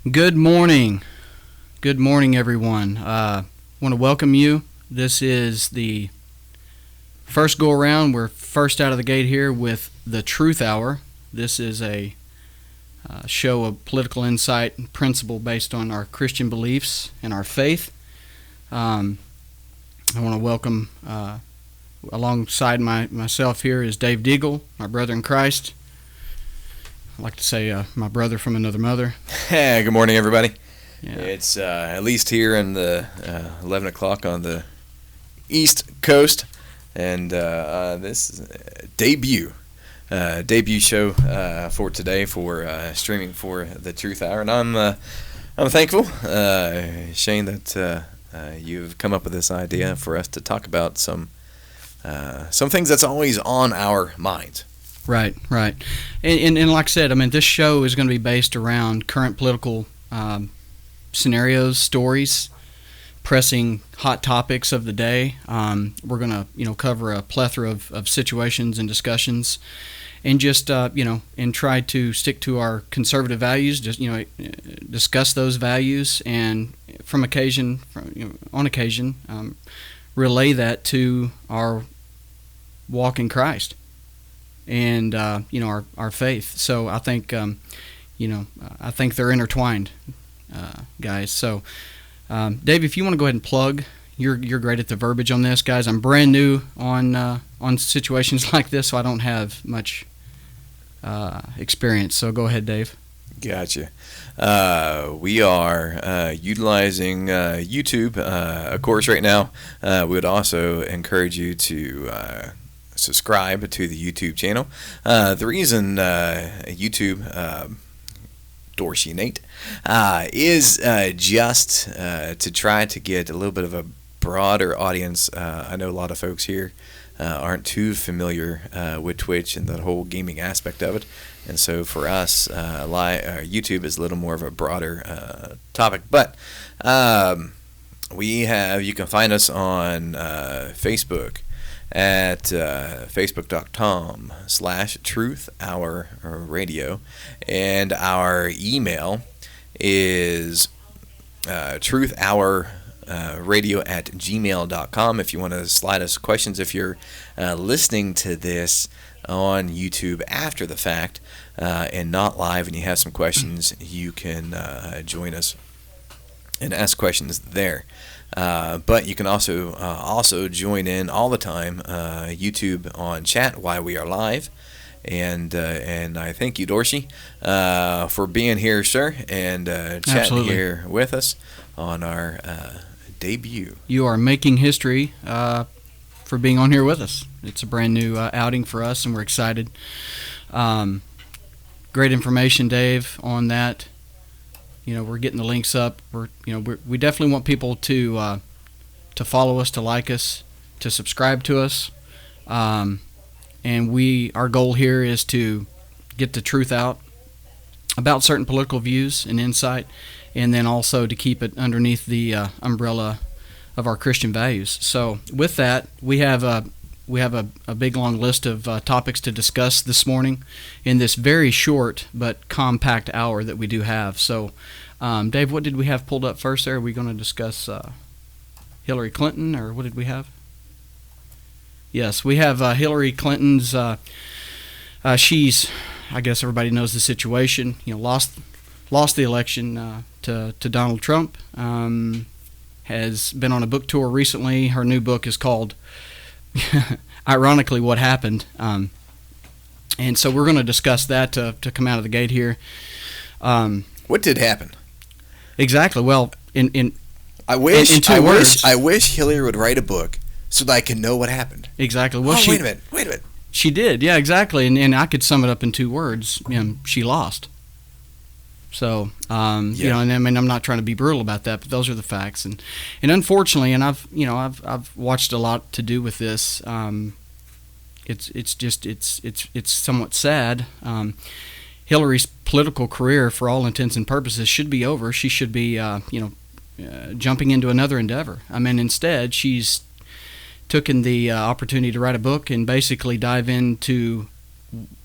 Good morning. Good morning, everyone. I want to welcome you. This is the first go around. We're first out of the gate here with the Truth Hour. This is a show of political insight and principle based on our Christian beliefs and our faith. I want to welcome, alongside myself here is Dave Deagle, my brother in Christ. I like to say my brother from another mother. Hey, good morning, everybody. Yeah. It's at least here in the 11 o'clock on the East Coast, and this is a debut show for today for streaming for the Truth Hour, and I'm thankful, Shane, that you've come up with this idea for us to talk about some things that's always on our minds. Right. And like I said, I mean, this show is going to be based around current political scenarios, stories, pressing hot topics of the day. We're going to, cover a plethora of situations and discussions, and just, and try to stick to our conservative values, just, discuss those values, and on occasion, relay that to our walk in Christ. And our faith. So I think I think they're intertwined, guys. So Dave, if you want to go ahead and plug, you're great at the verbiage on this, guys. I'm brand new on situations like this, so I don't have much experience. So go ahead, Dave. Gotcha. We are utilizing YouTube, of course, right now. We would also encourage you to subscribe to the YouTube channel. The reason YouTube, Dorsey Nate, is just to try to get a little bit of a broader audience. I know a lot of folks here aren't too familiar with Twitch and the whole gaming aspect of it, and so for us, YouTube is a little more of a broader topic. But you can find us on Facebook at facebook.com/truthhourradio, and our email is truthhourradio@gmail.com if you want to slide us questions. If you're listening to this on YouTube after the fact and not live, and you have some questions, you can join us and ask questions there. But you can also join in all the time, YouTube on chat while we are live, and I thank you, Dorsey, for being here, sir, and chatting Absolutely. here with us on our debut. You are making history for being on here with us. It's a brand new outing for us, and we're excited. Great information, Dave, on that. We're getting the links up. We definitely want people to follow us, to like us, to subscribe to us, and our goal here is to get the truth out about certain political views and insight, and then also to keep it underneath the umbrella of our Christian values. So, with that, we have a big long list of topics to discuss this morning in this very short but compact hour that we do have. So, Dave, what did we have pulled up first there? Are we going to discuss Hillary Clinton, or what did we have? Yes, we have Hillary Clinton's. She's, I guess everybody knows the situation. Lost the election to Donald Trump. Has been on a book tour recently. Her new book is called, ironically, What Happened. And so we're going to discuss that to come out of the gate here. What did happen? Exactly. Well, in I wish words. I wish Hillary would write a book so that I can know what happened. Exactly. Well, wait a minute. She did. Yeah, exactly. And I could sum it up in 2 words. She lost. So, and I mean, I'm not trying to be brutal about that, but those are the facts. And unfortunately, and I've watched a lot to do with this. It's somewhat sad. Hillary's political career, for all intents and purposes, should be over. She should be, jumping into another endeavor. I mean, instead, she's taken the opportunity to write a book and basically dive into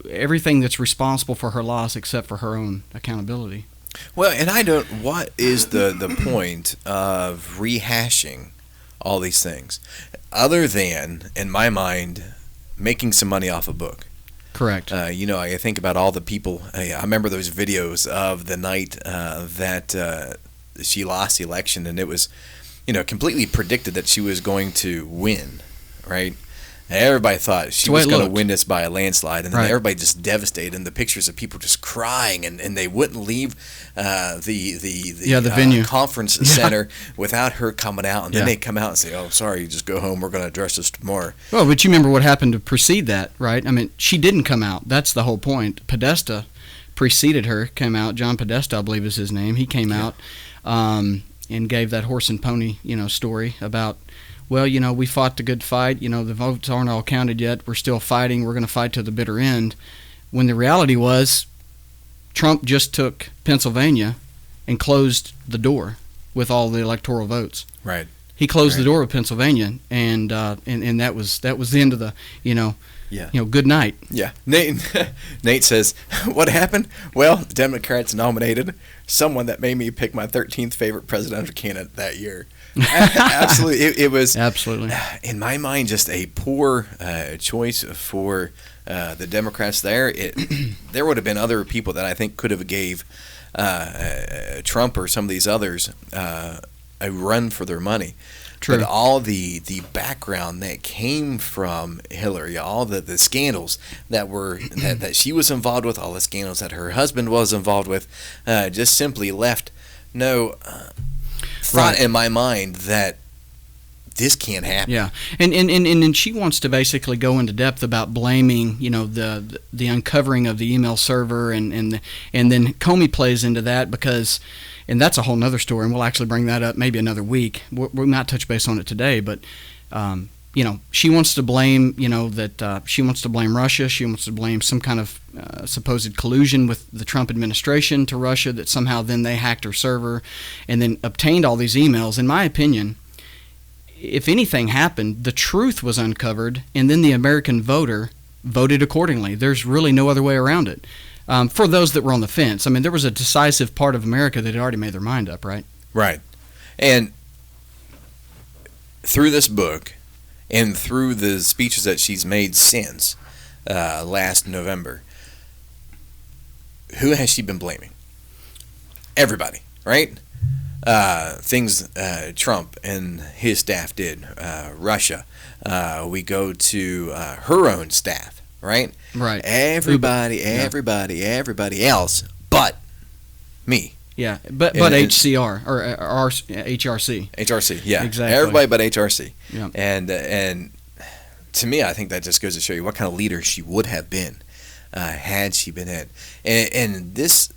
everything that's responsible for her loss except for her own accountability. Well, and I don't. What is the point of rehashing all these things, other than, in my mind, making some money off a book? Correct. I think about all the people. I remember those videos of the night that she lost the election, and it was, completely predicted that she was going to win, right? Everybody thought she was going to win this by a landslide, and then everybody just devastated. And the pictures of people just crying, and they wouldn't leave the venue conference center without her coming out. And then they come out and say, "Oh, sorry, just go home. We're going to address this tomorrow." Well, but you remember what happened to precede that, right? I mean, she didn't come out. That's the whole point. Podesta preceded her, came out. John Podesta, I believe, is his name. He came out and gave that horse and pony, story about, well, we fought the good fight. The votes aren't all counted yet. We're still fighting. We're going to fight to the bitter end. When the reality was, Trump just took Pennsylvania and closed the door with all the electoral votes. Right. He closed the door of Pennsylvania, and that was the end of the good night. Yeah. Nate says, what happened? Well, the Democrats nominated someone that made me pick my 13th favorite presidential candidate that year. Absolutely. It was, absolutely, in my mind, just a poor choice for the Democrats there. There would have been other people that I think could have gave Trump or some of these others a run for their money. True. But all the background that came from Hillary, all the scandals that were that she was involved with, all the scandals that her husband was involved with, just simply left no thought in my mind that this can't happen. Yeah, and she wants to basically go into depth about blaming, the uncovering of the email server, and then Comey plays into that because, and that's a whole nother story, and we'll actually bring that up maybe another week. We'll not touch base on it today, but she wants to blame, she wants to blame Russia. She wants to blame some kind of supposed collusion with the Trump administration to Russia, that somehow then they hacked her server and then obtained all these emails. In my opinion, if anything happened, the truth was uncovered, and then the American voter voted accordingly. There's really no other way around it. For those that were on the fence, I mean, there was a decisive part of America that had already made their mind up, right? Right. And through this book and through the speeches that she's made since last November, who has she been blaming? Everybody, right? Things Trump and his staff did, Russia. We go to her own staff, right? Right. Everybody else but me. Yeah, but HCR or HRC. HRC, yeah. Exactly. Everybody but HRC. Yeah. And to me, I think that just goes to show you what kind of leader she would have been had she been in. And this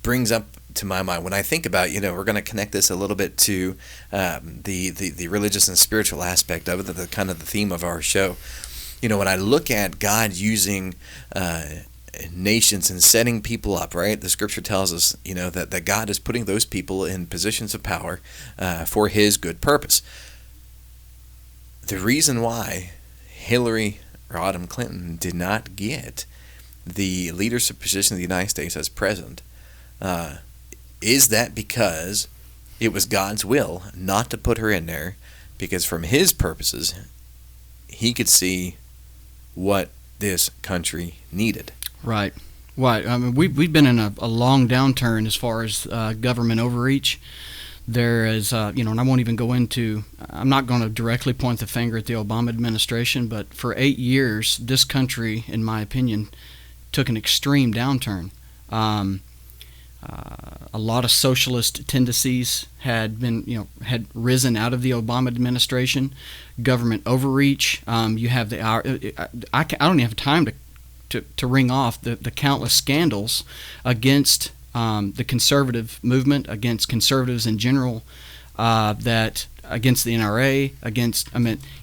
brings up to my mind when I think about, we're going to connect this a little bit to the religious and spiritual aspect of it, the kind of the theme of our show. When I look at God using nations and setting people up, right? The scripture tells us, that God is putting those people in positions of power for his good purpose. The reason why Hillary Rodham Clinton did not get the leadership position of the United States as president is that because it was God's will not to put her in there, because from his purposes, he could see what this country needed. Right. Right. I mean, we've been in a long downturn as far as government overreach. There is, and I won't even go into, I'm not going to directly point the finger at the Obama administration, but for 8 years, this country, in my opinion, took an extreme downturn. A lot of socialist tendencies had risen out of the Obama administration. Government overreach. You have I don't even have time to ring off the countless scandals against the conservative movement, against conservatives in general, that against the NRA,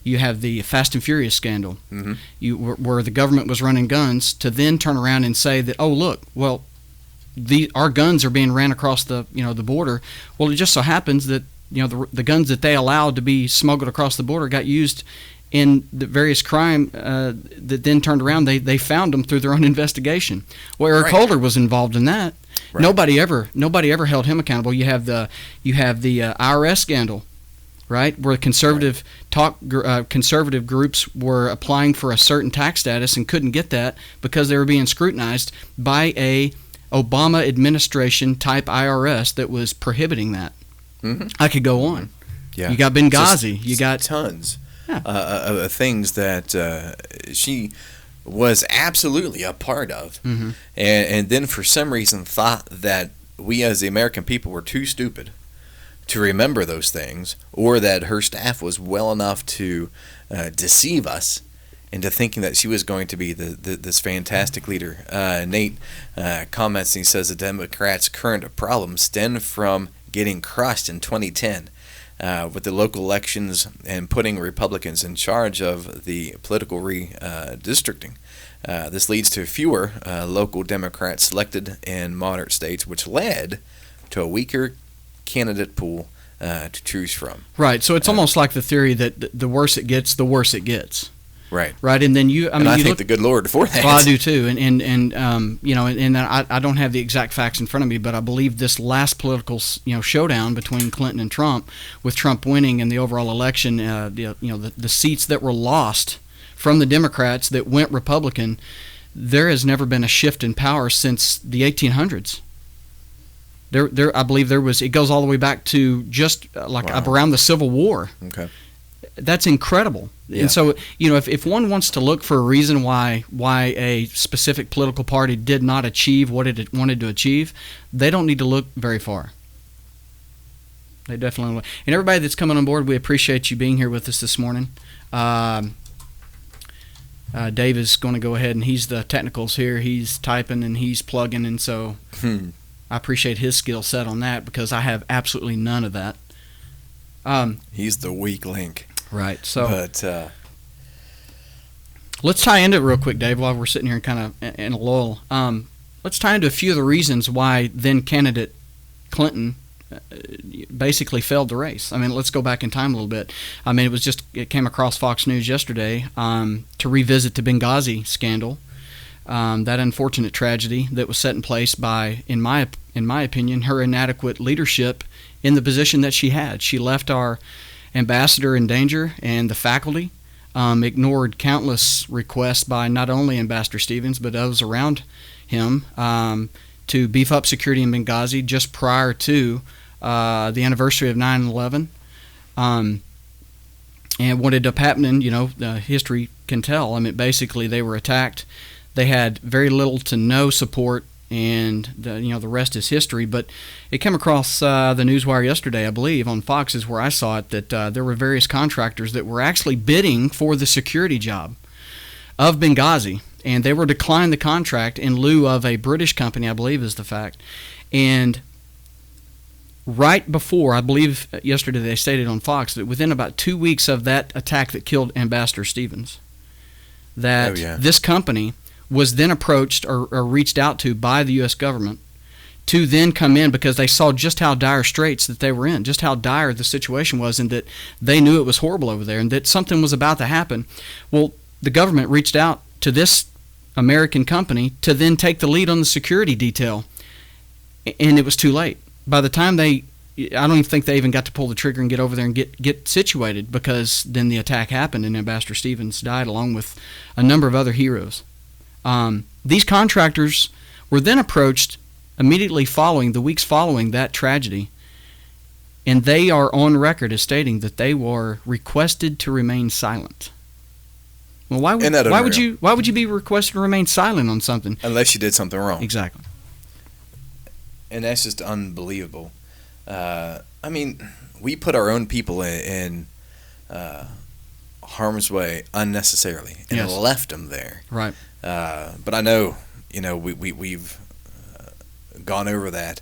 you have the Fast and Furious scandal, where the government was running guns to then turn around and say that, oh look, well, our guns are being ran across the border. Well, it just so happens that the guns that they allowed to be smuggled across the border got used in the various crime that then turned around. They found them through their own investigation. Well, Eric Holder was involved in that, Right. Nobody ever held him accountable. You have the IRS scandal, right, where conservative groups were applying for a certain tax status and couldn't get that because they were being scrutinized by a Obama administration type IRS that was prohibiting that. Mm-hmm. I could go on. Yeah. You got Benghazi. You got tons Yeah. of things that she was absolutely a part of, Mm-hmm. and then for some reason thought that we as the American people were too stupid to remember those things, or that her staff was well enough to deceive us into thinking that she was going to be this fantastic leader. Nate comments, and he says the Democrats' current problems stem from getting crushed in 2010 with the local elections and putting Republicans in charge of the political redistricting. This leads to fewer local Democrats selected in moderate states, which led to a weaker candidate pool to choose from. Right. So it's almost like the theory that the worse it gets, the worse it gets. Right. Right. And then I thank the good Lord for that. Well, I do too. And I don't have the exact facts in front of me, but I believe this last political showdown between Clinton and Trump, with Trump winning in the overall election, the seats that were lost from the Democrats that went Republican, there has never been a shift in power since the 1800s. I believe there was. It goes all the way back to just around the Civil War. Okay. That's incredible. Yeah. And so, if one wants to look for a reason why a specific political party did not achieve what it wanted to achieve, they don't need to look very far. They definitely will. And everybody that's coming on board, we appreciate you being here with us this morning. Dave is going to go ahead, and he's the technicals here. He's typing and he's plugging, and so I appreciate his skill set on that, because I have absolutely none of that. He's the weak link. Right. So, but let's tie into it real quick, Dave, while we're sitting here kind of in a lull. Let's tie into a few of the reasons why then candidate Clinton basically failed the race. I mean, let's go back in time a little bit. I mean, it came across Fox News yesterday to revisit the Benghazi scandal, that unfortunate tragedy that was set in place by, in my opinion, her inadequate leadership in the position that she had. She left our ambassador in danger, and the faculty ignored countless requests by not only Ambassador Stevens but those around him to beef up security in Benghazi just prior to the anniversary of 9/11. And what ended up happening, history can tell. I mean, basically they were attacked. They had very little to no support, and the rest is history. But it came across the newswire yesterday, I believe, on Fox is where I saw it, that there were various contractors that were actually bidding for the security job of Benghazi, and they were declined the contract in lieu of a British company, I believe is the fact. And right before, I believe yesterday they stated on Fox that within about 2 weeks of that attack that killed Ambassador Stevens, that this company was then approached or reached out to by the U.S. government to then come in, because they saw just how dire straits that they were in, just how dire the situation was, and that they knew it was horrible over there and that something was about to happen. Well, the government reached out to this American company to then take the lead on the security detail, and it was too late. By the time I don't even think they even got to pull the trigger and get over there and get situated, because then the attack happened and Ambassador Stevens died along with a number of other heroes. These contractors were then approached immediately following, the weeks following that tragedy, and they are on record as stating that they were requested to remain silent. Well, why would you be requested to remain silent on something? Unless you did something wrong. Exactly. And that's just unbelievable. I mean, we put our own people in harm's way unnecessarily and left them there. Right. But I know, we've gone over that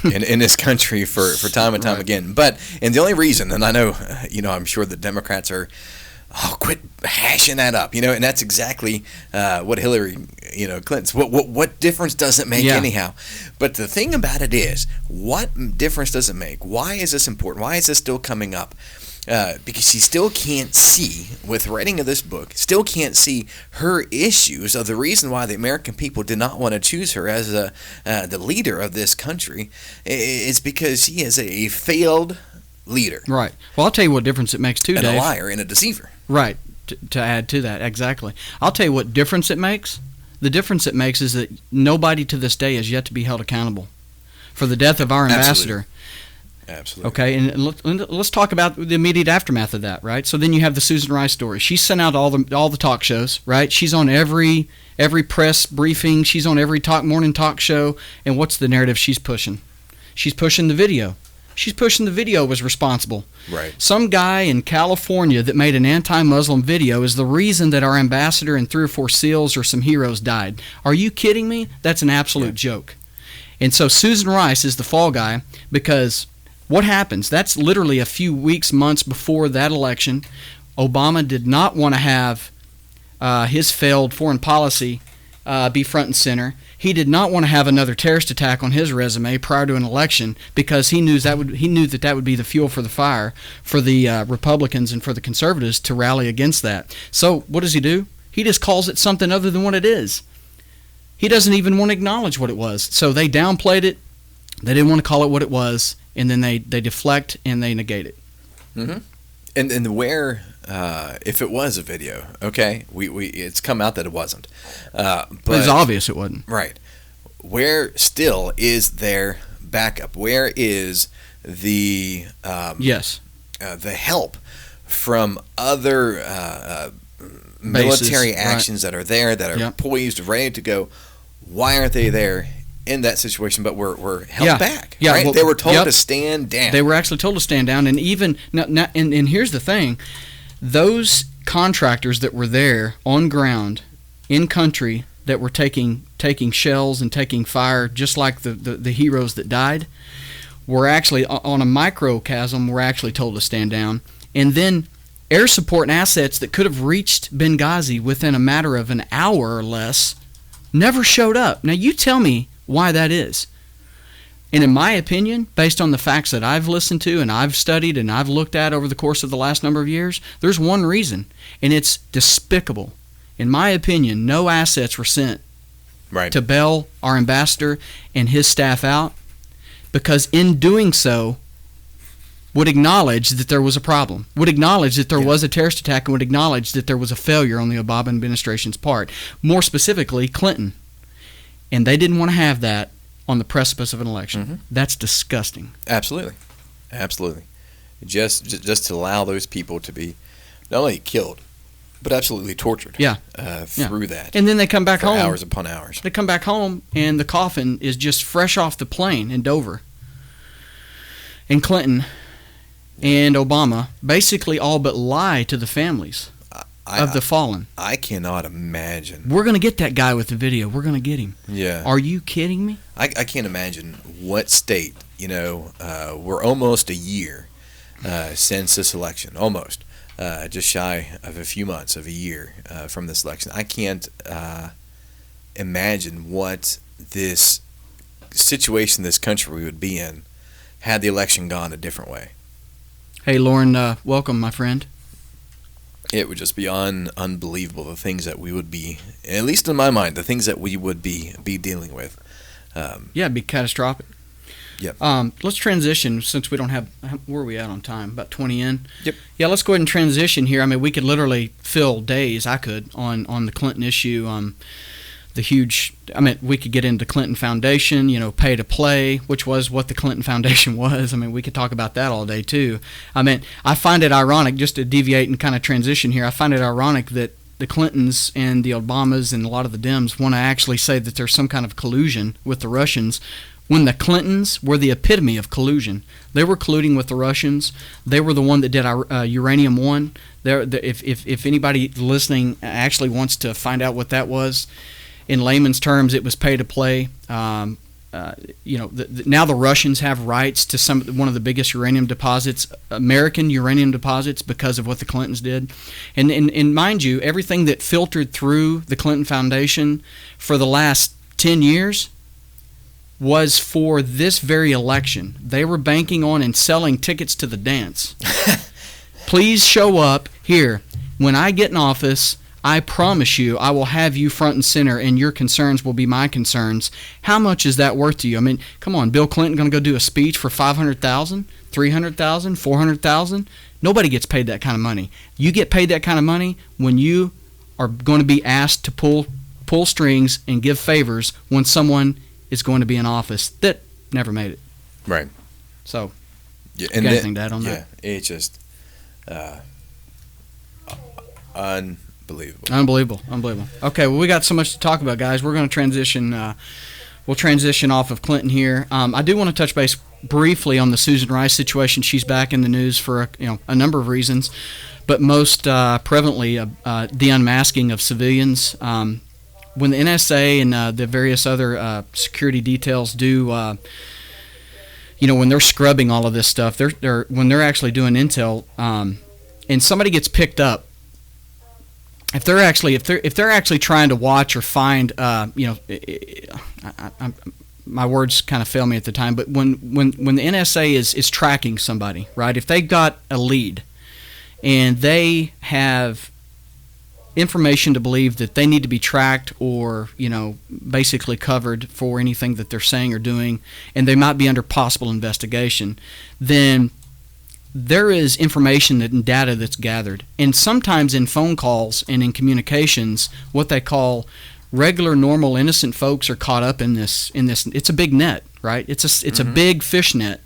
in this country for time and time again. And the only reason, and I know, I'm sure the Democrats are, quit hashing that up, and that's exactly what Hillary, Clinton's. What difference does it make anyhow? But the thing about it is, what difference does it make? Why is this important? Why is this still coming up? because she still can't see, with writing of this book, still can't see her issues of the reason why the American people did not want to choose her as the leader of this country is because she is a failed leader. Right. Well, I'll tell you what difference it makes too, and Dave. a liar and a deceiver. Right. To add to that, exactly. I'll tell you what difference it makes. The difference it makes is that nobody to this day has yet to be held accountable for the death of our ambassador. Absolutely. Okay, and let's talk about the immediate aftermath of that, right? So then you have the Susan Rice story. She sent out all the talk shows, right? She's on every press briefing. She's on every morning talk show. And what's the narrative she's pushing? She's pushing the video. She's pushing the video was responsible. Right. Some guy in California that made an anti-Muslim video is the reason that our ambassador and 3 or 4 SEALs or some heroes died. Are you kidding me? That's an absolute joke. And so Susan Rice is the fall guy because what happens? That's literally a few weeks, months before that election. Obama did not want to have his failed foreign policy be front and center. He did not want to have another terrorist attack on his resume prior to an election because he knew that would be the fuel for the fire for the Republicans and for the conservatives to rally against that. So what does he do? He just calls it something other than what it is. He doesn't even want to acknowledge what it was. So they downplayed it. They didn't want to call it what it was, and then they deflect and they negate it. Mm-hmm. And where, if it was a video, okay, it's come out that it wasn't. But it's obvious it wasn't. Right. Where still is their backup? Where is the the help from other military actions that are there, that are poised, ready to go? Why aren't they there in that situation? But we're held back. Yeah, right? Well, they were told to stand down. They were actually told to stand down, and even and here's the thing: those contractors that were there on ground, in country, that were taking shells and taking fire, just like the heroes that died, were actually on a microcosm. Were actually told to stand down, and then air support and assets that could have reached Benghazi within a matter of an hour or less never showed up. Now you tell me why that is. And in my opinion, based on the facts that I've listened to and I've studied and I've looked at over the course of the last number of years, there's one reason, and it's despicable. In my opinion, no assets were sent to bail our ambassador and his staff out, because in doing so would acknowledge that there was a problem, would acknowledge that there was a terrorist attack, and would acknowledge that there was a failure on the Obama administration's part, more specifically Clinton. And they didn't want to have that on the precipice of an election. Mm-hmm. That's disgusting. Absolutely. Just to allow those people to be not only killed, but absolutely tortured. Through that. And then they come back home. Hours upon hours. They come back home, and the coffin is just fresh off the plane in Dover. And Clinton and Obama basically all but lie to the families of the fallen. I cannot imagine. We're going to get that guy with the video. We're going to get him. Yeah. Are you kidding me? I can't imagine what state, we're almost a year since this election, almost. Just shy of a few months of a year from this election. I can't imagine what this situation this country would be in had the election gone a different way. Hey, Lauren, welcome, my friend. It would just be unbelievable, the things that we would be, at least in my mind, the things that we would be dealing with. It'd be catastrophic. Yep. Let's transition, since we don't have, where are we at on time? About 20 in? Yep. Yeah, let's go ahead and transition here. I mean, we could literally fill days, I could, on the Clinton issue, we could get into Clinton Foundation, pay to play, which was what the Clinton Foundation was. I mean, we could talk about that all day, too. I mean, I find it ironic, just to deviate and kind of transition here, I find it ironic that the Clintons and the Obamas and a lot of the Dems want to actually say that there's some kind of collusion with the Russians, when the Clintons were the epitome of collusion. They were colluding with the Russians. They were the one that did Uranium One. If anybody listening actually wants to find out what that was, in layman's terms, it was pay to play. Now the Russians have rights to one of the biggest uranium deposits, American uranium deposits, because of what the Clintons did. And mind you, everything that filtered through the Clinton Foundation for the last 10 years was for this very election. They were banking on and selling tickets to the dance. Please show up here. When I get in office, I promise you I will have you front and center, and your concerns will be my concerns. How much is that worth to you? I mean, come on, Bill Clinton going to go do a speech for $500,000, $300,000, $400,000? Nobody gets paid that kind of money. You get paid that kind of money when you are going to be asked to pull strings and give favors when someone is going to be in office that never made it. Right. So, yeah, got anything to add on that? Yeah, it's just unbelievable. Unbelievable. Okay, well, we got so much to talk about, guys. We're going to transition. We'll transition off of Clinton here. I do want to touch base briefly on the Susan Rice situation. She's back in the news for a number of reasons, but most prevalently the unmasking of civilians. When the NSA and the various other security details do, when they're scrubbing all of this stuff, when they're actually doing intel, and somebody gets picked up, if they're actually trying to watch or find, my words kind of fail me at the time, but when the NSA is tracking somebody, right? If they got a lead and they have information to believe that they need to be tracked or, basically covered for anything that they're saying or doing, and they might be under possible investigation, then there is information and data that's gathered. And sometimes in phone calls and in communications, what they call regular, normal, innocent folks are caught up in this. It's a big net, right? It's a big fish net.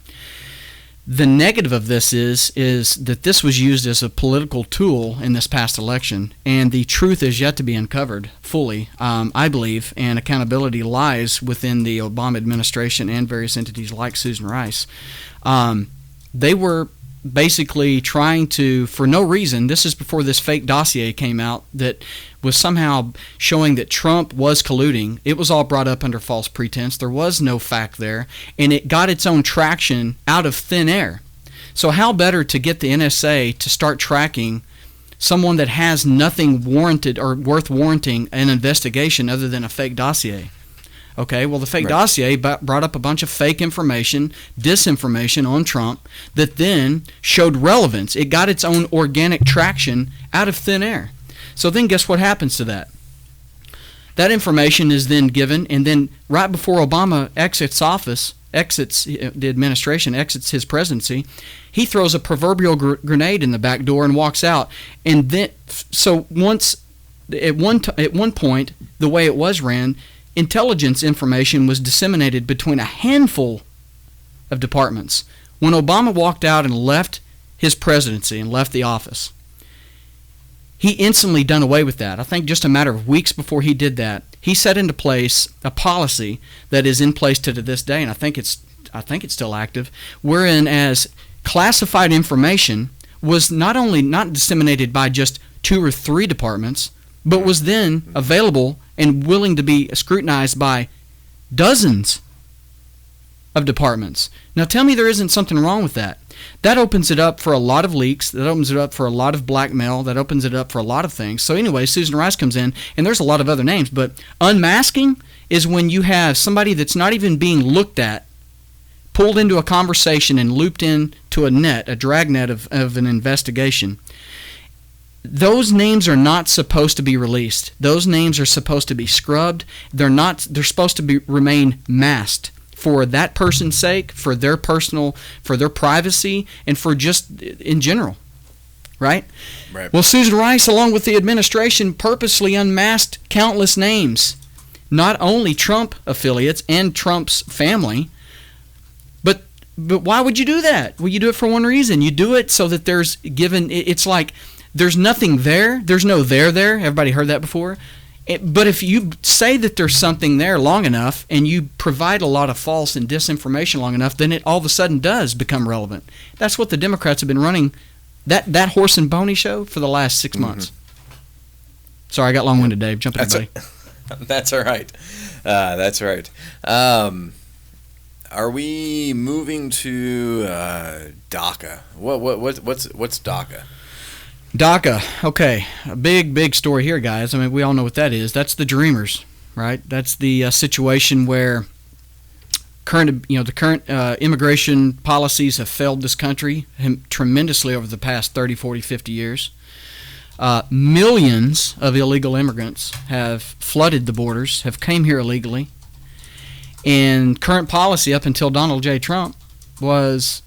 The negative of this is that this was used as a political tool in this past election, and the truth is yet to be uncovered fully, I believe, and accountability lies within the Obama administration and various entities like Susan Rice. They were basically trying to, for no reason, this is before this fake dossier came out that was somehow showing that Trump was colluding. It was all brought up under false pretense. There was no fact there, and it got its own traction out of thin air. So how better to get the NSA to start tracking someone that has nothing warranted or worth warranting an investigation other than a fake dossier? Okay, well, the fake dossier brought up a bunch of fake information, disinformation on Trump that then showed relevance. It got its own organic traction out of thin air. So then guess what happens to that? That information is then given, and then right before Obama exits the administration, exits his presidency, he throws a proverbial grenade in the back door and walks out. And then, so once, at one point, the way it was ran, intelligence information was disseminated between a handful of departments. When Obama walked out and left his presidency and left the office, he instantly done away with that. I think just a matter of weeks before he did that, he set into place a policy that is in place to this day, and I think it's still active, wherein as classified information was not only not disseminated by just 2 or 3 departments, but was then available and willing to be scrutinized by dozens of departments. Now tell me there isn't something wrong with that. That opens it up for a lot of leaks. That opens it up for a lot of blackmail. That opens it up for a lot of things. So anyway, Susan Rice comes in, and there's a lot of other names, but unmasking is when you have somebody that's not even being looked at pulled into a conversation and looped into a dragnet of an investigation. Those names are not supposed to be released. Those names are supposed to be scrubbed. They're supposed to remain masked for that person's sake, for their privacy, and for just in general. Right? Right. Well, Susan Rice, along with the administration, purposely unmasked countless names. Not only Trump affiliates and Trump's family, but why would you do that? Well, you do it for one reason. You do it so that it's like there's nothing there. There's no there. Everybody heard that before? But if you say that there's something there long enough and you provide a lot of false and disinformation long enough, then it all of a sudden does become relevant. That's what the Democrats have been running, that horse and pony show, for the last 6 months. Sorry, I got long-winded, Dave. Jump in, buddy. That's all right. That's right. Are we moving to DACA? What's DACA? DACA, okay, a big story here, guys. I mean, we all know what that is. That's the Dreamers, right? That's the situation where the current immigration policies have failed this country tremendously over the past 30, 40, 50 years. Millions of illegal immigrants have flooded the borders, have came here illegally. And current policy up until Donald J. Trump was,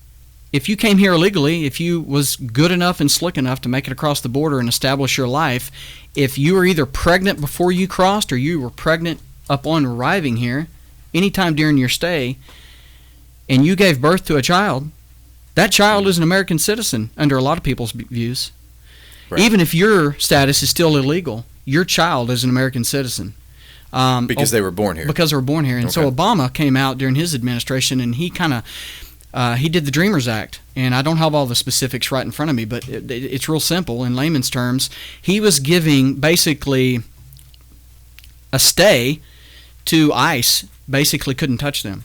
if you came here illegally, if you was good enough and slick enough to make it across the border and establish your life, if you were either pregnant before you crossed or you were pregnant upon arriving here, anytime during your stay, and you gave birth to a child, that child is an American citizen under a lot of people's views. Right. Even if your status is still illegal, your child is an American citizen. Because they were born here. Because they were born here. And so Obama came out during his administration, and he kind of he did the Dreamers Act. And I don't have all the specifics right in front of me, but it's real simple in layman's terms. He was giving basically a stay to ICE. Basically couldn't touch them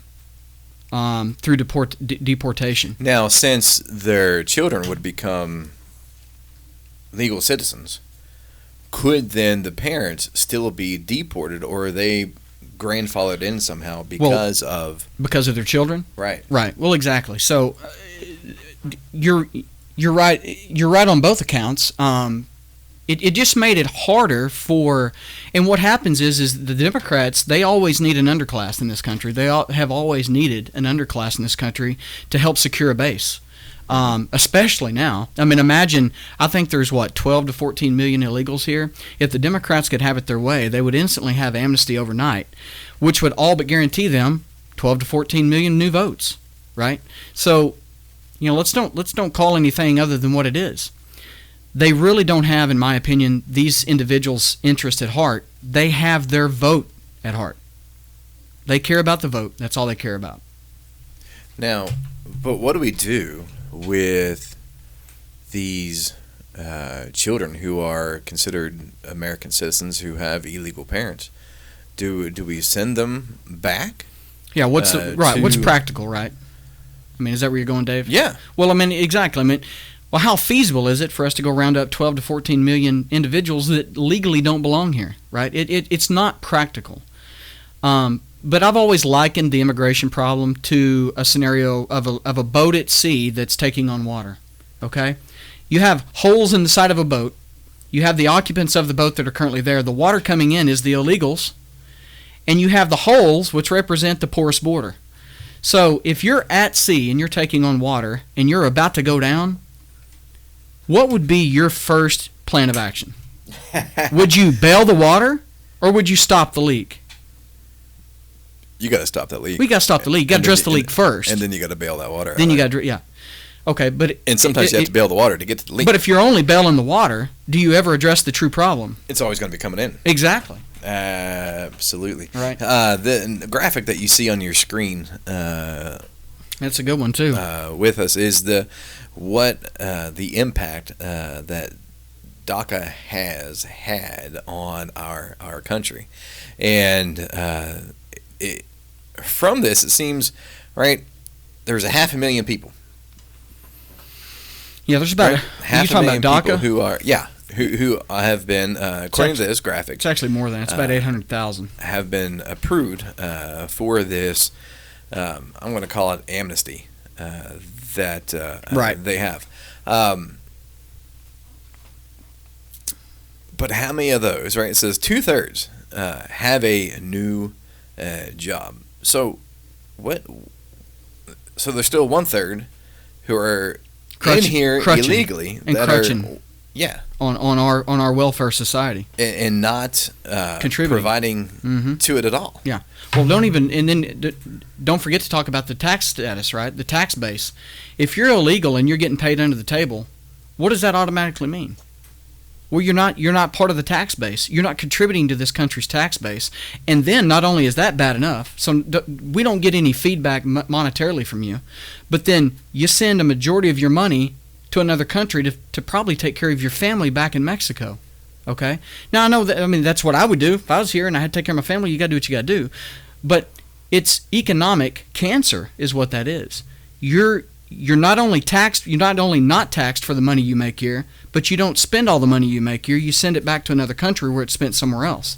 through deportation. Now, since their children would become legal citizens, could then the parents still be deported, or are they grandfathered in somehow because of their children? Right. Right. Well, exactly. So you're right. You're right on both accounts. It just made it harder for, and what happens is the Democrats, they always need an underclass in this country. They have always needed an underclass in this country to help secure a base. Especially now. I mean, imagine, I think there's 12 to 14 million illegals here. If the Democrats could have it their way, they would instantly have amnesty overnight, which would all but guarantee them 12 to 14 million new votes, right? So, let's don't call anything other than what it is. They really don't have, in my opinion, these individuals' interest at heart. They have their vote at heart. They care about the vote. That's all they care about. Now, but what do we do with these children who are considered American citizens who have illegal parents? Do we send them back? Yeah, what's practical, right? I mean, is that where you're going, Dave? Yeah. Well, I mean, exactly. I mean, well, how feasible is it for us to go round up 12 to 14 million individuals that legally don't belong here, right? It's not practical. But I've always likened the immigration problem to a scenario of a boat at sea that's taking on water, okay? You have holes in the side of a boat. You have the occupants of the boat that are currently there. The water coming in is the illegals. And you have the holes, which represent the porous border. So if you're at sea and you're taking on water and you're about to go down, what would be your first plan of action? Would you bail the water, or would you stop the leak? You got to stop that leak. We got to stop the leak. You got to address the leak first. And then you got to bail that water out. Then you got to, yeah. Okay, but... And sometimes you have to bail the water to get to the leak. But if you're only bailing the water, do you ever address the true problem? It's always going to be coming in. Exactly. Absolutely. Right. The graphic that you see on your screen... that's a good one, too. With us is the impact that DACA has had on our country. And from this, it seems, right, there's 500,000 people. Yeah, there's about, right? You're talking about DACA? Who have been, according to this graphic. It's actually more than that. It's about 800,000. Have been approved for this, I'm going to call it amnesty, that right. They have. But how many of those, right? It says 2/3 have a new job. So what? So there's still 1/3 who are in here illegally and crutching. Yeah. On our welfare society and not providing to it at all. Yeah. Well, don't forget to talk about the tax status, right? The tax base. If you're illegal and you're getting paid under the table, what does that automatically mean? Well, you're not part of the tax base. You're not contributing to this country's tax base. And then not only is that bad enough, so we don't get any feedback monetarily from you, but then you send a majority of your money to another country to probably take care of your family back in Mexico. Okay? Now, I know that, that's what I would do. If I was here and I had to take care of my family, you got to do what you got to do. But it's economic cancer is what that is. You're not only not taxed for the money you make here, but you don't spend all the money you make here. You send it back to another country where it's spent somewhere else.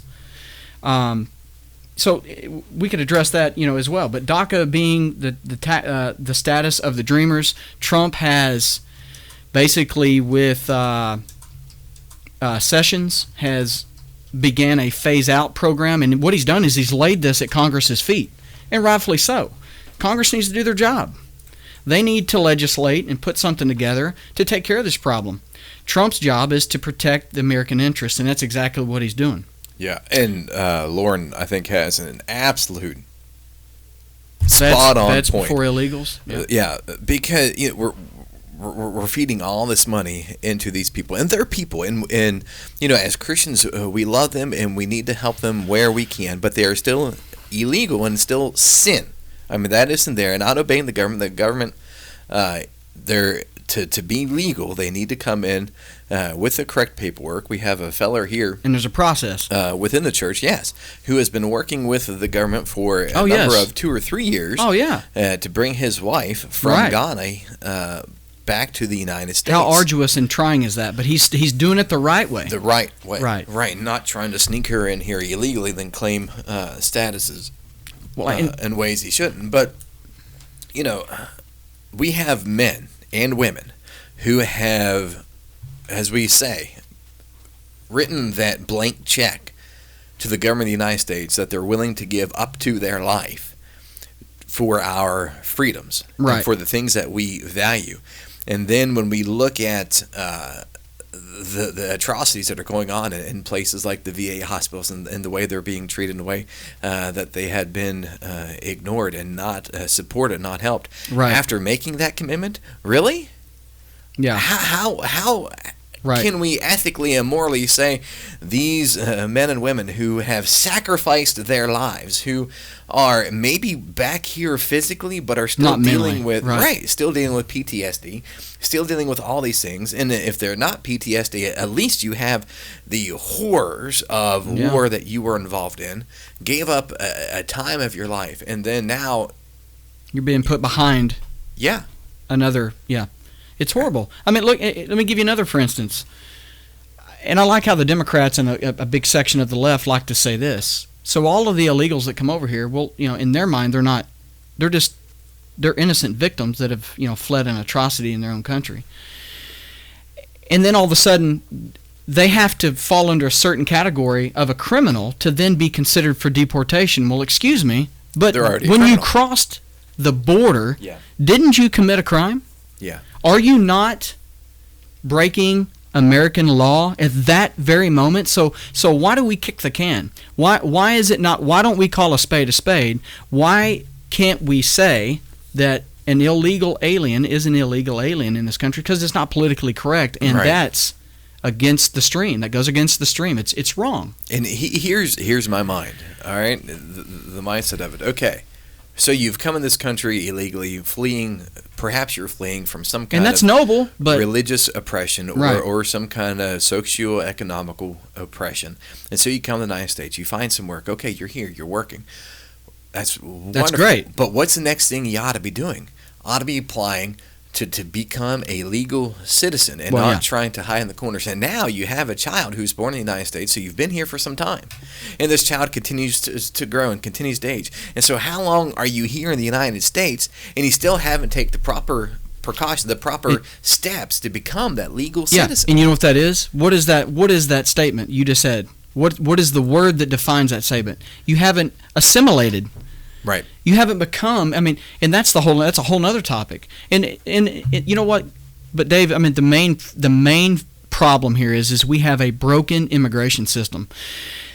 so we could address that, as well. But DACA being the status of the Dreamers, Trump has basically with Sessions has began a phase-out program, and what he's done is he's laid this at Congress's feet, and rightfully so. Congress needs to do their job. They need to legislate and put something together to take care of this problem. Trump's job is to protect the American interests, and that's exactly what he's doing. Yeah, and Lauren, I think, has an absolute spot-on point. That's before illegals? Yeah, because we're feeding all this money into these people, and they're people, and as Christians, we love them, and we need to help them where we can, but they are still illegal and still sin. I mean, that isn't there, and not obeying the government. The government, they're to be legal, they need to come in with the correct paperwork. We have a feller here, and there's a process within the church, yes, who has been working with the government for a number of 2 or 3 years. Oh yeah, to bring his wife from Ghana back to the United States. How arduous and trying is that? But he's doing it the right way. The right way. Right. Not trying to sneak her in here illegally, then claim statuses in ways he shouldn't. But we have men and women who have, as we say, written that blank check to the government of the United States that they're willing to give up to their life for our freedoms, and for the things that we value. And then when we look at the atrocities that are going on in places like the VA hospitals, and the way they're being treated, in the way that they had been ignored and not supported, not helped. Right. After making that commitment, really? Yeah. How can we ethically and morally say these men and women who have sacrificed their lives, who are maybe back here physically but are still dealing with still dealing with PTSD, still dealing with all these things, and if they're not PTSD, at least you have the horrors of war that you were involved in, gave up a time of your life, and then now you're being put behind another It's horrible. I mean, look, let me give you another, for instance. And I like how the Democrats and a big section of the left like to say this. So all of the illegals that come over here, well, in their mind, they're innocent victims that have, fled an atrocity in their own country. And then all of a sudden, they have to fall under a certain category of a criminal to then be considered for deportation. Well, excuse me, but when you crossed the border, didn't you commit a crime? Yeah. Are you not breaking American law at that very moment? So why do we kick the can? Why is it not? Why don't we call a spade a spade? Why can't we say that an illegal alien is an illegal alien in this country? Because it's not politically correct, and that's against the stream. That goes against the stream. It's wrong. And here's my mind. All right, the mindset of it. Okay. So you've come in this country illegally, fleeing. Perhaps you're fleeing from some kind of noble, but religious oppression or some kind of socio-economical oppression. And so you come to the United States, you find some work. Okay, you're here, you're working. That's great. But what's the next thing you ought to be doing? Ought to be applying to become a legal citizen and not trying to hide in the corners. And now you have a child who's born in the United States, so you've been here for some time. And this child continues to grow and continues to age. And so how long are you here in the United States and you still haven't taken the proper precautions, the proper steps to become that legal citizen? And you know what that is? What is that statement you just said? What is the word that defines that statement? You haven't assimilated. Right. You haven't become. I mean, and that's a whole nother topic. And you know what? But Dave, I mean, the main problem here is we have a broken immigration system.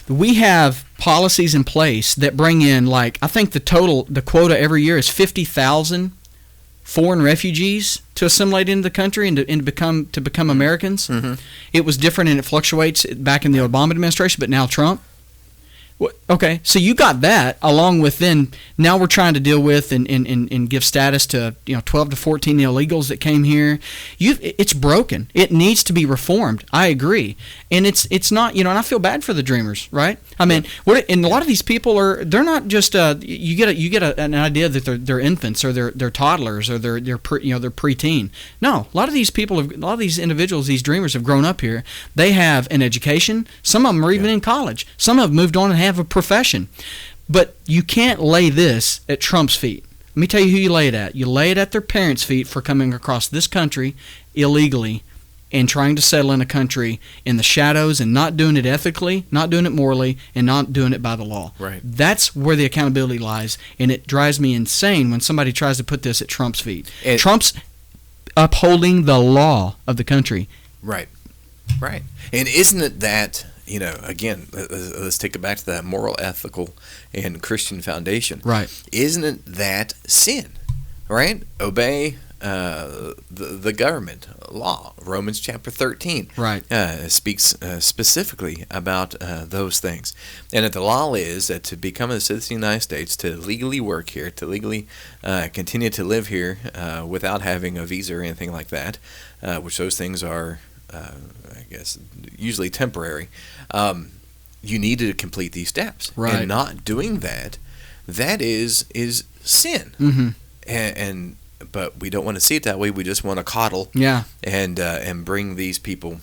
We have policies in place that bring in, like, I think the quota every year is 50,000 foreign refugees to assimilate into the country and to become Americans. Mm-hmm. It was different and it fluctuates back in the Obama administration, but now Trump. Okay, so you got that along with then now we're trying to deal with and give status to 12 to 14 illegals that came here. It's broken. It needs to be reformed. I agree, and it's not and I feel bad for the Dreamers, right? I mean, and a lot of these people they're not just you get an idea that they're infants or they're toddlers or they're preteen. No, a lot of these people, a lot of these individuals, these Dreamers have grown up here. They have an education. Some of them are even in college. Some have moved on and have a profession. But you can't lay this at Trump's feet. Let me tell you who you lay it at. You lay it at their parents' feet for coming across this country illegally and trying to settle in a country in the shadows and not doing it ethically, not doing it morally, and not doing it by the law. Right. That's where the accountability lies, and it drives me insane when somebody tries to put this at Trump's feet. Trump's upholding the law of the country. Right. Right. And isn't it that, again, let's take it back to that moral, ethical, and Christian foundation. Right. Isn't it that sin, right? Obey the government law. Romans chapter 13 right. Speaks specifically about those things. And that the law is that to become a citizen of the United States, to legally work here, to legally continue to live here without having a visa or anything like that, which those things are, I guess, usually temporary, you need to complete these steps. Right. And not doing that, that is sin. Mm-hmm. But we don't want to see it that way. We just want to coddle and bring these people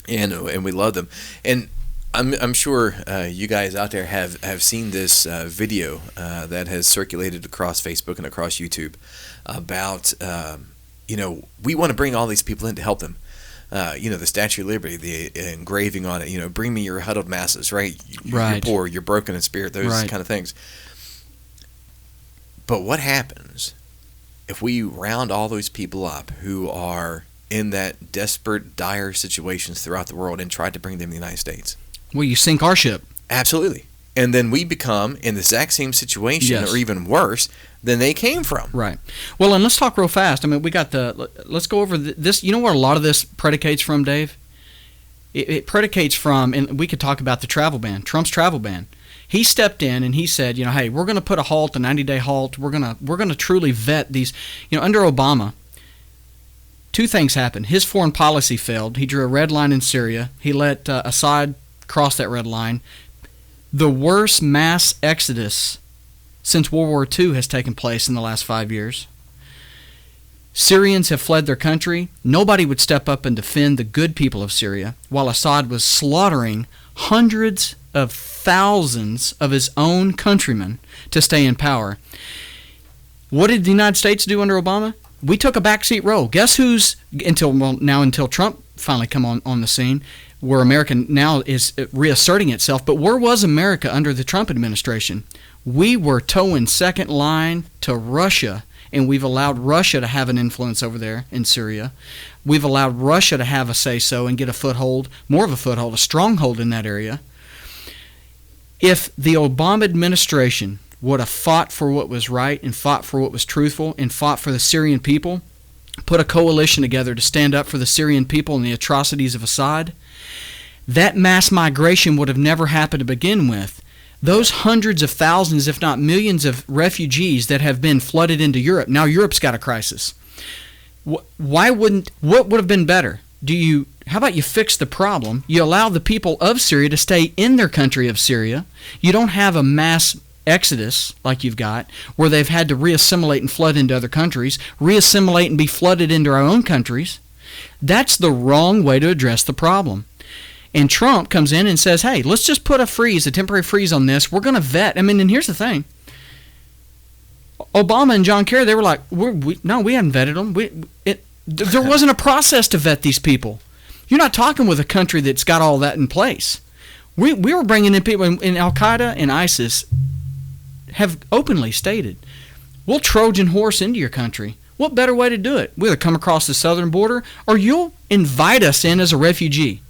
in, and we love them. And I'm sure you guys out there have seen this video that has circulated across Facebook and across YouTube about, we want to bring all these people in to help them. The Statue of Liberty, the engraving on it, bring me your huddled masses, right? You're poor, you're broken in spirit, those kind of things. But what happens if we round all those people up who are in that desperate, dire situations throughout the world and try to bring them to the United States? Well, you sink our ship. Absolutely. And then we become in the exact same situation or even worse than they came from. Right. Well, and let's talk real fast. I mean, let's go over this. You know where a lot of this predicates from, Dave? It predicates from, and we could talk about the travel ban, Trump's travel ban. He stepped in and he said, hey, we're going to put a 90-day halt. We're going to truly vet these. Under Obama, two things happened. His foreign policy failed. He drew a red line in Syria. He let Assad cross that red line. The worst mass exodus since World War II has taken place in the last 5 years. Syrians have fled their country. Nobody would step up and defend the good people of Syria, while Assad was slaughtering hundreds of thousands of his own countrymen to stay in power. What did the United States do under Obama? We took a backseat role. Guess who's, until Trump finally come on the scene, where America now is reasserting itself, but where was America under the Trump administration? We were towing second line to Russia, and we've allowed Russia to have an influence over there in Syria. We've allowed Russia to have a say-so and get a foothold, more of a foothold, a stronghold in that area. If the Obama administration would have fought for what was right and fought for what was truthful and fought for the Syrian people, put a coalition together to stand up for the Syrian people and the atrocities of Assad, that mass migration would have never happened to begin with. Those hundreds of thousands, if not millions of refugees that have been flooded into Europe, now Europe's got a crisis. What would have been better? How about you fix the problem? You allow the people of Syria to stay in their country of Syria. You don't have a mass exodus like you've got, where they've had to reassimilate and flood into other countries, reassimilate and be flooded into our own countries. That's the wrong way to address the problem. And Trump comes in and says, hey, let's just put a temporary freeze on this. We're going to vet. And here's the thing. Obama and John Kerry, they were like, we haven't vetted them. There wasn't a process to vet these people. You're not talking with a country that's got all that in place. We were bringing in people, in Al-Qaeda and ISIS have openly stated, we'll Trojan horse into your country. What better way to do it? We'll either come across the southern border or you'll invite us in as a refugee.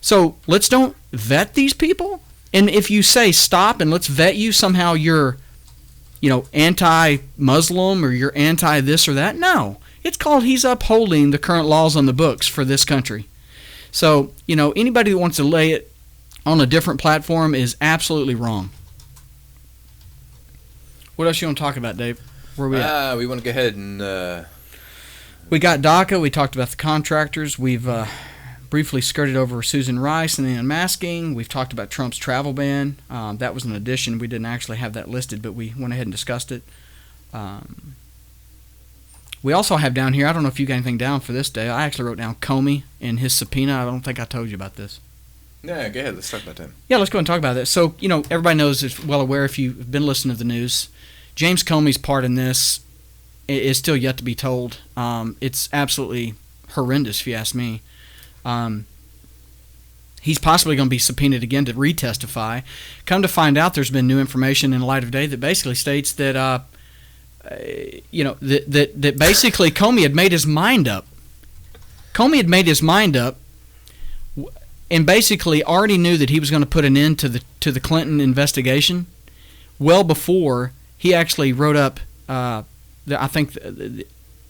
So let's don't vet these people. And if you say stop and let's vet you, somehow you're, anti-Muslim or you're anti-this or that. No. It's called he's upholding the current laws on the books for this country. So, anybody that wants to lay it on a different platform is absolutely wrong. What else you want to talk about, Dave? Where are we at? We want to go ahead and... We got DACA. We talked about the contractors. We've briefly skirted over Susan Rice and the unmasking. We've talked about Trump's travel ban. That was an addition. We didn't actually have that listed, but we went ahead and discussed it. We also have down here, I don't know if you got anything down for this day. I actually wrote down Comey and his subpoena. I don't think I told you about this. Yeah, go ahead. Let's talk about that. Yeah, let's go and talk about that. So, everybody knows, is well aware if you've been listening to the news, James Comey's part in this is still yet to be told. It's absolutely horrendous, if you ask me. He's possibly going to be subpoenaed again to retestify. Come to find out, there's been new information in the light of day that basically states that, that basically Comey had made his mind up. Comey had made his mind up, and basically already knew that he was going to put an end to the Clinton investigation well before he actually wrote up. I think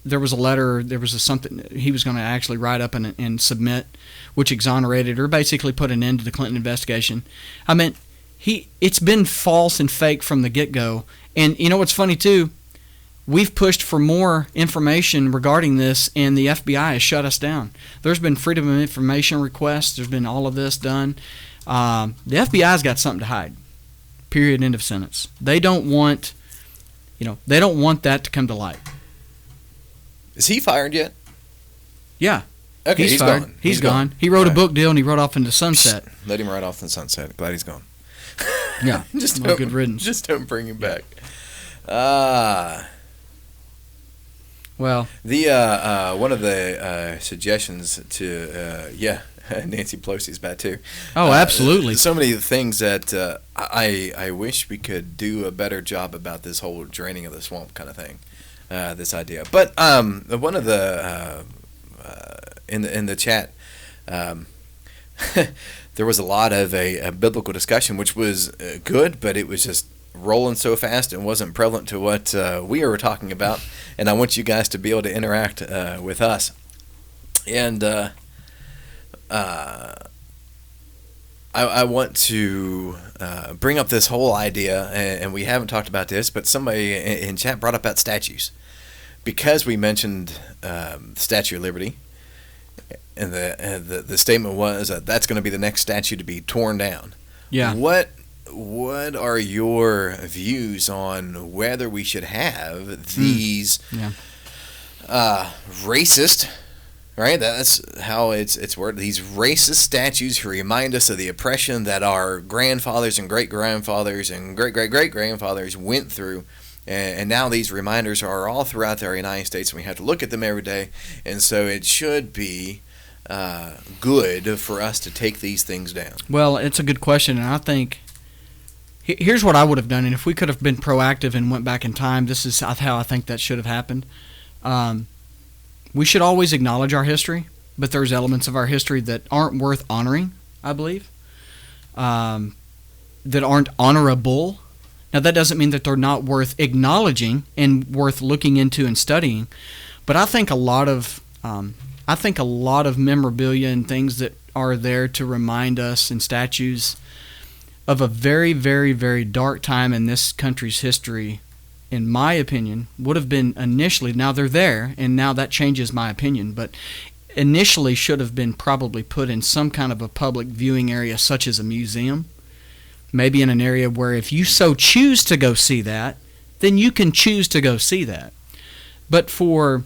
there was a letter, there was something he was going to actually write up and submit, which exonerated or basically put an end to the Clinton investigation. I mean, it's been false and fake from the get-go. And you know what's funny too? We've pushed for more information regarding this, and the FBI has shut us down. There's been freedom of information requests. There's been all of this done. The FBI's got something to hide. Period. End of sentence. They don't want, they don't want that to come to light. Is he fired yet? Yeah. Okay, he's fired. gone. He's gone. He wrote a book deal and he wrote off into sunset. Let him ride off in the sunset. Glad he's gone. Yeah. Just well, good riddance. Just don't bring him back. Well, the one of the suggestions to Nancy Pelosi's bad too. Oh, absolutely. So many things that I wish we could do a better job about this whole draining of the swamp kind of thing. This idea, but one of the in the chat, there was a lot of a biblical discussion, which was good, but it was just rolling so fast and wasn't prevalent to what we were talking about. And I want you guys to be able to interact with us. And I want to bring up this whole idea, and we haven't talked about this, but somebody in chat brought up about statues. Because we mentioned the Statue of Liberty, and the statement was that that's going to be the next statue to be torn down. Yeah. What are your views on whether we should have these racist, right? That's how it's worded. These racist statues who remind us of the oppression that our grandfathers and great-grandfathers and great-great-great-grandfathers went through. And now these reminders are all throughout our United States, and we have to look at them every day. And so it should be good for us to take these things down. Well, it's a good question, and I think here's what I would have done. And if we could have been proactive and went back in time, this is how I think that should have happened. We should always acknowledge our history, but there's elements of our history that aren't worth honoring, I believe, that aren't honorable. Now, that doesn't mean that they're not worth acknowledging and worth looking into and studying, but I think a lot of memorabilia and things that are there to remind us and statues of a very, very, very dark time in this country's history, in my opinion, would have been initially, now they're there, and now that changes my opinion, but initially should have been probably put in some kind of a public viewing area such as a museum. Maybe in an area where if you so choose to go see that, then you can choose to go see that. But for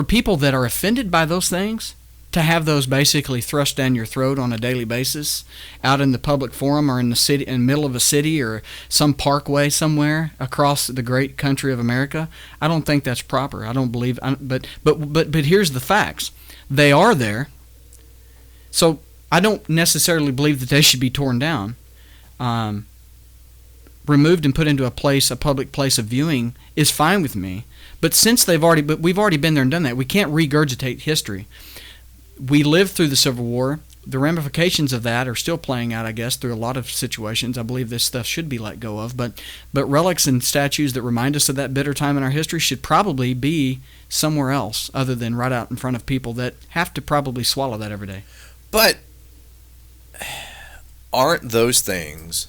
people that are offended by those things, to have those basically thrust down your throat on a daily basis, out in the public forum or in the city, in the middle of a city or some parkway somewhere across the great country of America, I don't think that's proper. I don't believe. But here's the facts: they are there. So I don't necessarily believe that they should be torn down. Removed and put into a public place of viewing is fine with me. But since we've already been there and done that, we can't regurgitate history. We lived through the Civil War. The ramifications of that are still playing out, I guess, through a lot of situations. I believe this stuff should be let go of. But relics and statues that remind us of that bitter time in our history should probably be somewhere else other than right out in front of people that have to probably swallow that every day. But aren't those things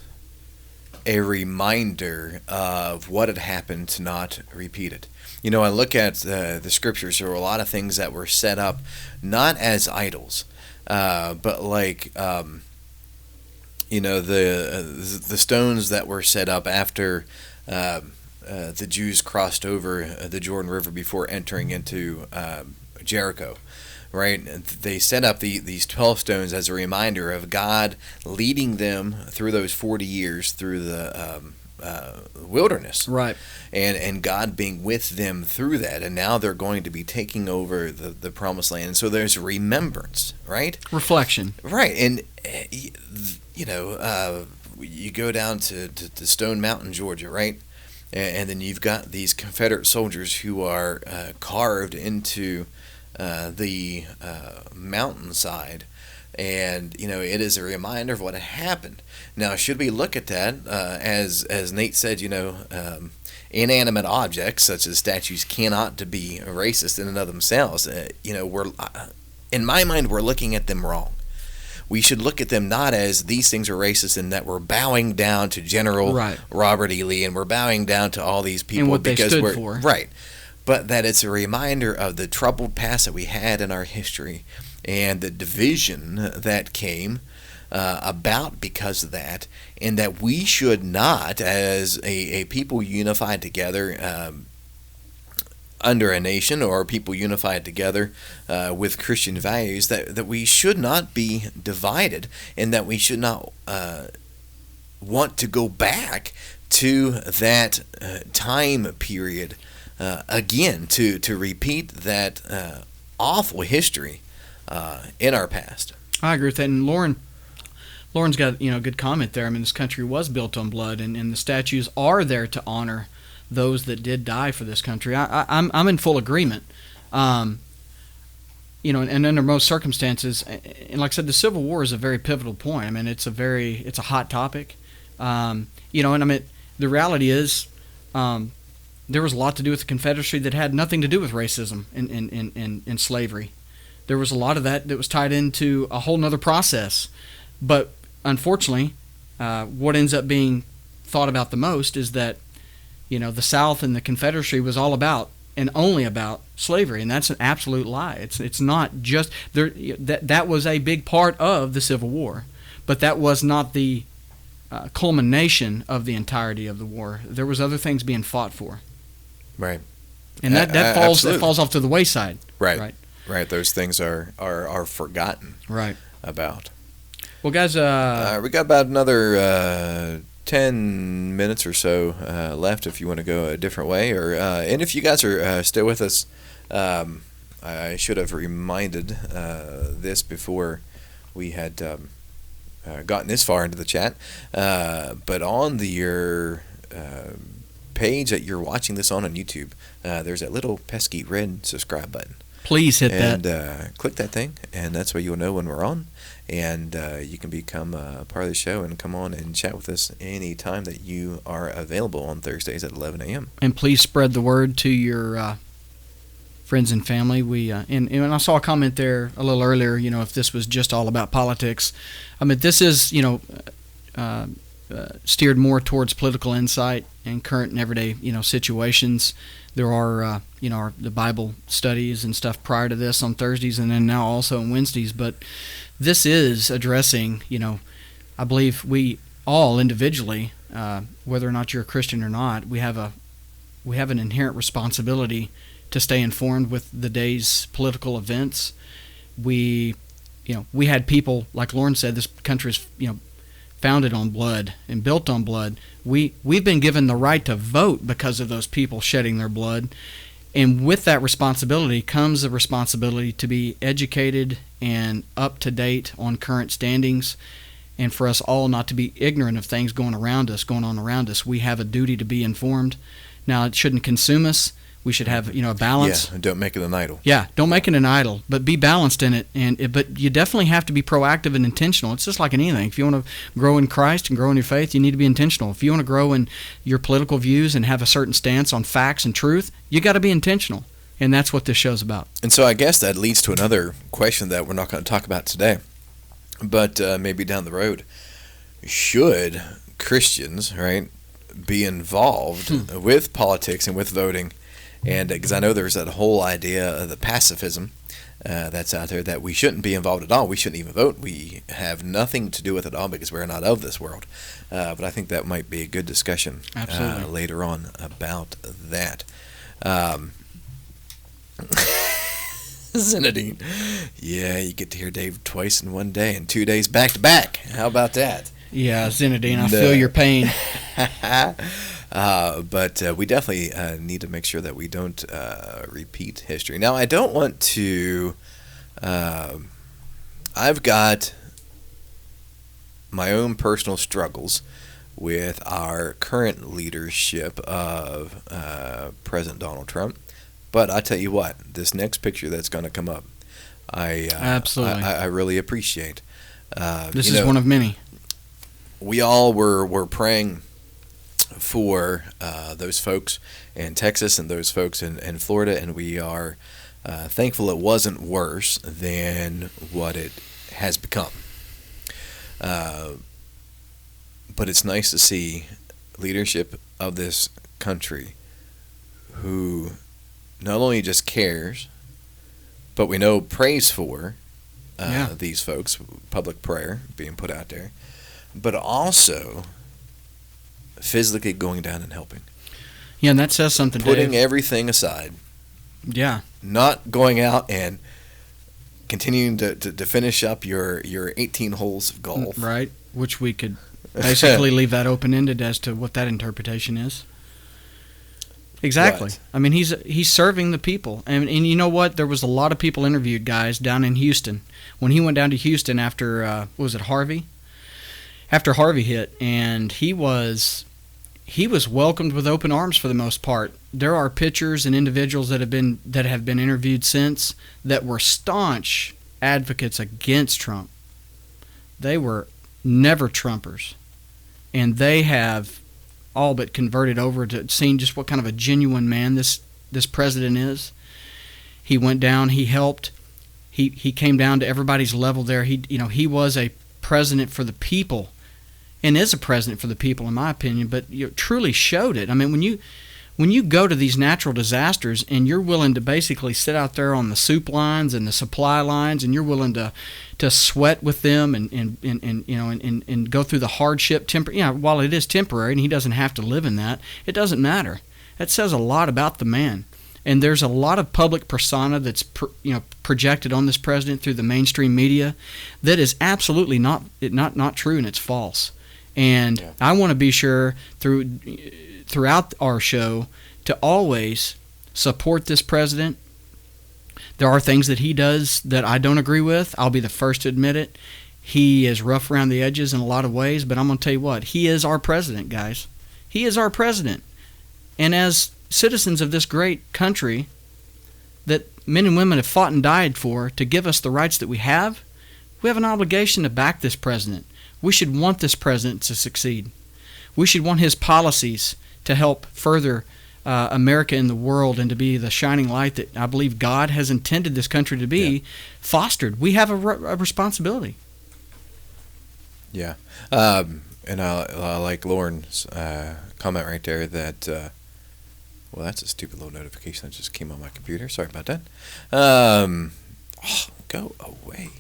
a reminder of what had happened to not repeat it? I look at the scriptures. There were a lot of things that were set up not as idols, but like the stones that were set up after the Jews crossed over the Jordan River before entering into Jericho. right? They set up these 12 stones as a reminder of God leading them through those 40 years through the wilderness, Right. and God being with them through that, and now they're going to be taking over the promised land. And so there's remembrance, right? Reflection. Right, and you go down to Stone Mountain, Georgia, right? And then you've got these Confederate soldiers who are carved into the mountainside, and it is a reminder of what had happened. Now, should we look at that as Nate said, inanimate objects such as statues cannot to be racist in and of themselves? We're in my mind, we're looking at them wrong. We should look at them not as these things are racist and that we're bowing down to General Right. Robert E. Lee and we're bowing down to all these people And what they because stood we're for. right, but that it's a reminder of the troubled past that we had in our history and the division that came about because of that, and that we should not, as a people unified together under a nation, or people unified together with Christian values, that we should not be divided, and that we should not want to go back to that time period again, to repeat that awful history in our past. I agree with that. And Lauren's got a good comment there. I mean, this country was built on blood, and the statues are there to honor those that did die for this country. I'm in full agreement. And under most circumstances, and like I said, the Civil War is a very pivotal point. I mean, it's a hot topic. And I mean, the reality is, there was a lot to do with the Confederacy that had nothing to do with racism and slavery. There was a lot of that was tied into a whole nother process. But unfortunately, what ends up being thought about the most is that, the South and the Confederacy was all about and only about slavery, and that's an absolute lie. It's not just there. That was a big part of the Civil War, but that was not the culmination of the entirety of the war. There was other things being fought for, Right, and that falls off to the wayside. Right. Those things are forgotten. Right. About. Well, guys, we got about another 10 minutes or so left if you want to go a different way, or and if you guys are still with us, I should have reminded this before we had gotten this far into the chat, but on your page that you're watching this on YouTube, there's that little pesky red subscribe button. Please hit and, that. And click that thing, and that's where you'll know when we're on. And you can become a part of the show and come on and chat with us any time that you are available on Thursdays at 11 a.m. And please spread the word to your friends and family. We and I saw a comment there a little earlier, if this was just all about politics. I mean, this is, steered more towards political insight and current and everyday, situations. There are, the Bible studies and stuff prior to this on Thursdays, and then now also on Wednesdays. But this is addressing, I believe we all individually, whether or not you're a Christian or not, we have an inherent responsibility to stay informed with the day's political events. We had people, like Lauren said, this country is, founded on blood and built on blood. We've been given the right to vote because of those people shedding their blood. And with that responsibility comes the responsibility to be educated and up to date on current standings, and for us all not to be ignorant of things going on around us. We have a duty to be informed. Now, it shouldn't consume us. We should have, a balance. Yeah, don't make it an idol. Yeah, don't make it an idol, but be balanced in it. But you definitely have to be proactive and intentional. It's just like anything. If you want to grow in Christ and grow in your faith, you need to be intentional. If you want to grow in your political views and have a certain stance on facts and truth, you got to be intentional. And that's what this show's about. And so I guess that leads to another question that we're not going to talk about today, but maybe down the road. Should Christians, right, be involved with politics and with voting? And because I know there's that whole idea of the pacifism that's out there, that we shouldn't be involved at all. We shouldn't even vote. We have nothing to do with it all because we're not of this world. But I think that might be a good discussion later on about that. Zinedine. Yeah, you get to hear Dave twice in one day and 2 days back to back. How about that? Yeah, Zinedine, I feel your pain. But we definitely need to make sure that we don't repeat history. Now, I don't want to. I've got my own personal struggles with our current leadership of President Donald Trump. But I tell you what, this next picture that's going to come up, Absolutely. I really appreciate. This is one of many. We all were praying for those folks in Texas and those folks in Florida, and we are thankful it wasn't worse than what it has become. But it's nice to see leadership of this country who not only just cares, but we know prays for these folks, public prayer being put out there, but also physically going down and helping. Yeah, and that says something, Putting Dave. everything aside. Yeah. Not going out and continuing to finish up your 18 holes of golf. Right, which we could basically leave that open-ended as to what that interpretation is. Exactly. Right. I mean, he's serving the people. And you know what? There was a lot of people interviewed, guys, down in Houston. When he went down to Houston after, what was it, Harvey? After Harvey hit, and he was welcomed with open arms for the most part. There are pitchers and individuals that have been interviewed since that were staunch advocates against Trump. They were never Trumpers, and they have all but converted over to seeing just what kind of a genuine man this president is. He went down, he helped, he came down to everybody's level there. He was a president for the people, and is a president for the people, in my opinion, but truly showed it. I mean, when you go to these natural disasters and you're willing to basically sit out there on the soup lines and the supply lines, and you're willing to sweat with them and go through the hardship, while it is temporary and he doesn't have to live in that, it doesn't matter. That says a lot about the man. And there's a lot of public persona that's projected on this president through the mainstream media that is absolutely not true, and it's false. And yeah. I want to be sure throughout our show to always support this president. There are things that he does that I don't agree with. I'll be the first to admit it. He is rough around the edges in a lot of ways, but I'm going to tell you what, he is our president, guys. He is our president. And as citizens of this great country that men and women have fought and died for to give us the rights that we have an obligation to back this president. We should want this president to succeed. We should want his policies to help further America in the world and to be the shining light that I believe God has intended this country to be fostered. We have a responsibility. Yeah. And I like Lauren's comment right there that, well, that's a stupid little notification that just came on my computer. Sorry about that. Go away.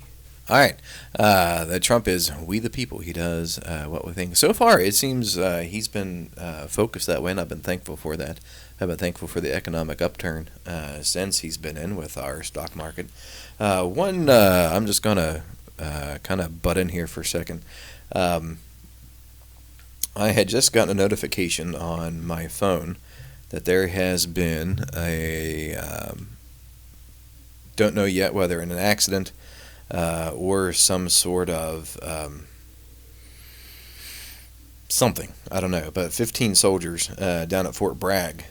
All right. That Trump is we the people. He does what we think. So far, it seems he's been focused that way, and I've been thankful for that. I've been thankful for the economic upturn since he's been in with our stock market. I'm just going to kind of butt in here for a second. I had just gotten a notification on my phone that there has been don't know yet whether in an accident or some sort of something, I don't know, but 15 soldiers down at Fort Bragg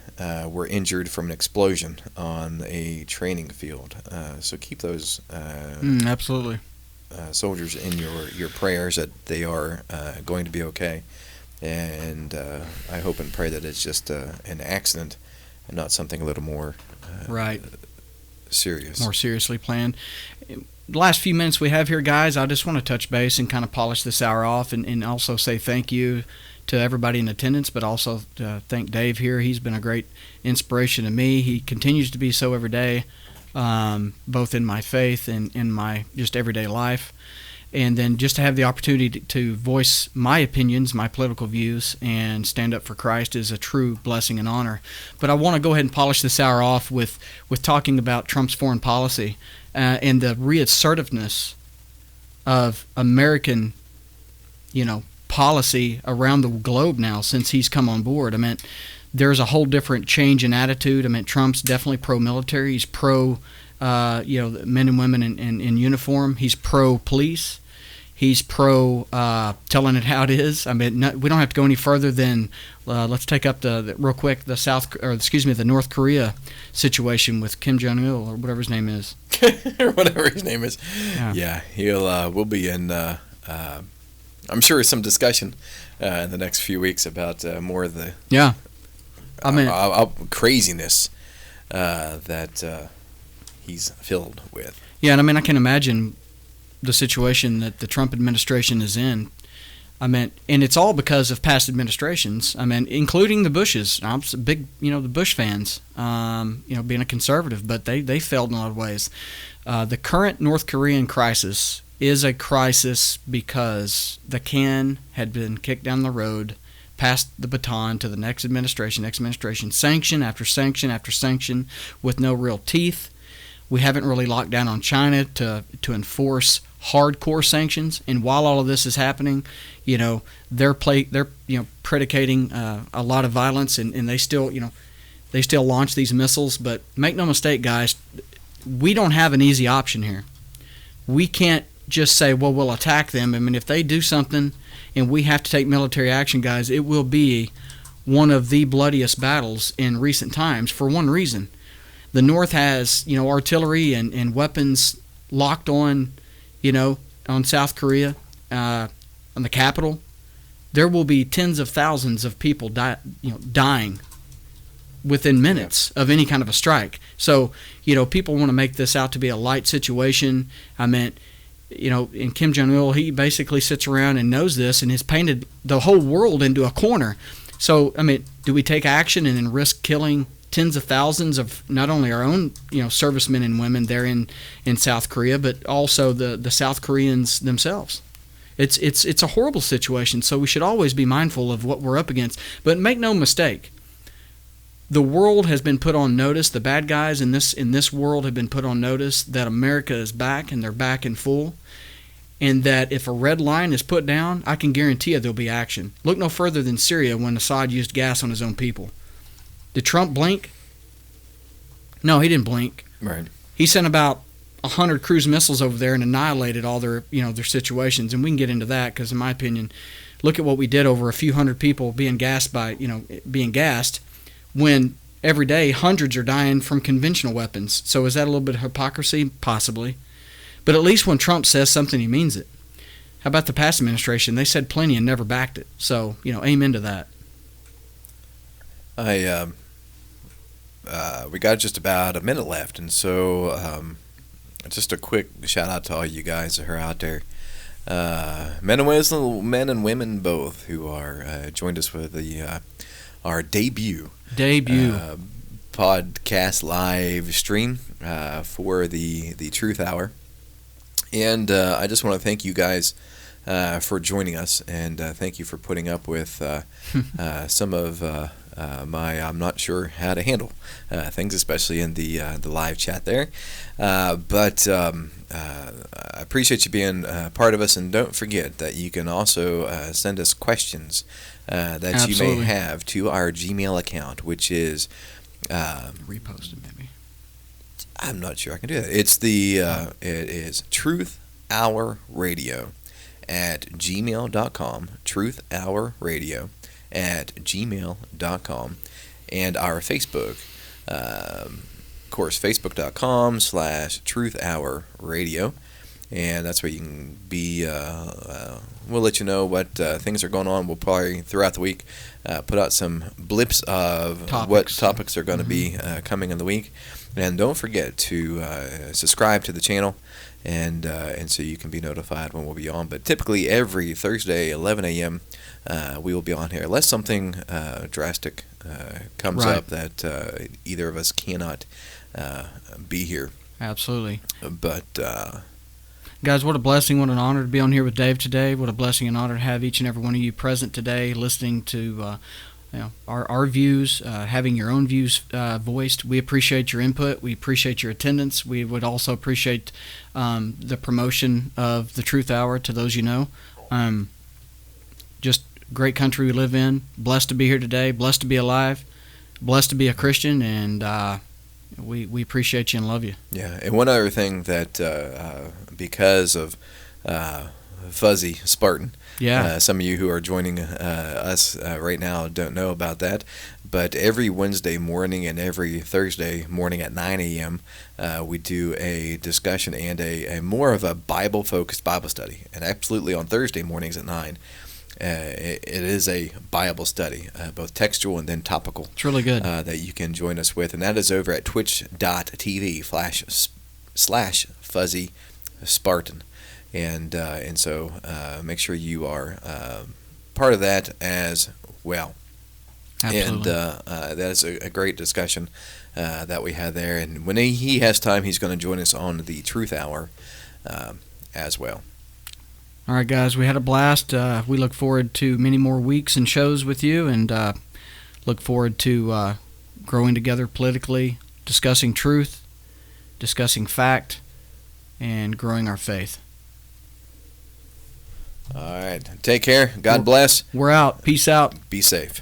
were injured from an explosion on a training field. So keep those absolutely soldiers in your prayers that they are going to be okay. And I hope and pray that it's just an accident and not something a little more serious. More seriously planned. The last few minutes we have here, guys, I just want to touch base and kind of polish this hour off and also say thank you to everybody in attendance, but also thank Dave here. He's been a great inspiration to me. He continues to be so every day, both in my faith and in my just everyday life. and then just to have the opportunity to voice my opinions, my political views, and stand up for Christ is a true blessing and honor. But I want to go ahead and polish this hour off with talking about Trump's foreign policy and the reassertiveness of American, policy around the globe now since he's come on board. I mean, there's a whole different change in attitude. I mean, Trump's definitely pro-military. He's pro, men and women in uniform. He's pro-police. He's pro telling it how it is. I mean, we don't have to go any further than let's take up real quick the North Korea situation with Kim Jong Il or whatever his name is. Whatever his name is. Yeah, we'll be in. I'm sure some discussion in the next few weeks about more of the craziness that he's filled with. Yeah, and I mean, I can imagine the situation that the Trump administration is in. I mean, and it's all because of past administrations. I mean, including the Bushes. I'm a big, the Bush fans, being a conservative, but they failed in a lot of ways. The current North Korean crisis is a crisis because the can had been kicked down the road, passed the baton to the next administration, sanction after sanction after sanction with no real teeth. We haven't really locked down on China to enforce hardcore sanctions, and while all of this is happening, they're predicating a lot of violence, and they still launch these missiles. But make no mistake, guys, we don't have an easy option here. We can't just say, well, we'll attack them. I mean, if they do something and we have to take military action, guys, it will be one of the bloodiest battles in recent times for one reason. The North has, artillery and weapons locked on, on South Korea, on the capital. There will be tens of thousands of people dying within minutes of any kind of a strike. So, people want to make this out to be a light situation. I meant, and Kim Jong-il, he basically sits around and knows this and has painted the whole world into a corner. So, I mean, do we take action and then risk killing tens of thousands of not only our own, servicemen and women there in South Korea, but also the South Koreans themselves? It's a horrible situation, so we should always be mindful of what we're up against. But make no mistake, the world has been put on notice. The bad guys in this world have been put on notice that America is back, and they're back in full. And that if a red line is put down, I can guarantee you there'll be action. Look no further than Syria when Assad used gas on his own people. Did Trump blink? No, he didn't blink. Right. He sent about 100 cruise missiles over there and annihilated all their situations. And we can get into that because, in my opinion, look at what we did over a few hundred people being gassed when every day hundreds are dying from conventional weapons. So is that a little bit of hypocrisy? Possibly. But at least when Trump says something, he means it. How about the past administration? They said plenty and never backed it. So, amen to that. We got just about a minute left, and so just a quick shout out to all you guys that are out there, men and women both, who are joined us with our debut podcast live stream for the Truth Hour, and I just want to thank you guys for joining us, and thank you for putting up with some of my I'm not sure how to handle things, especially in the live chat there. But I appreciate you being part of us, and don't forget that you can also send us questions that Absolutely. You may have to our Gmail account, which is repost it maybe. I'm not sure I can do that. It's it is truthhourradio@gmail.com. truthhourradio@gmail.com, and our Facebook, of course, facebook.com/truthhourradio, and that's where you can be. We'll let you know what things are going on. We'll probably throughout the week put out some blips of what topics are going to be coming in the week, and don't forget to subscribe to the channel. And so you can be notified when we'll be on. But typically every Thursday, 11 a.m., we will be on here. Unless something drastic comes up that either of us cannot be here. Absolutely. But Guys, what a blessing, what an honor to be on here with Dave today. What a blessing and honor to have each and every one of you present today, listening to our views, having your own views voiced. We appreciate your input. We appreciate your attendance. We would also appreciate the promotion of the Truth Hour to those you know. Just great country we live in. Blessed to be here today. Blessed to be alive. Blessed to be a Christian, and we appreciate you and love you. Yeah, and one other thing that because of Fuzzy Spartan, some of you who are joining us right now don't know about that, but every Wednesday morning and every Thursday morning at 9 a.m. We do a discussion and a more of a Bible-focused Bible study, and absolutely on Thursday mornings at 9. It is a Bible study, both textual and then topical. It's really good. That you can join us with, and that is over at twitch.tv/Fuzzy Spartan. And so make sure you are part of that as well. Absolutely. And that is a great discussion that we had there. And when he has time, he's going to join us on the Truth Hour as well. All right, guys, we had a blast. We look forward to many more weeks and shows with you, and look forward to growing together politically, discussing truth, discussing fact, and growing our faith. All right. Take care. God bless. We're out. Peace out. Be safe.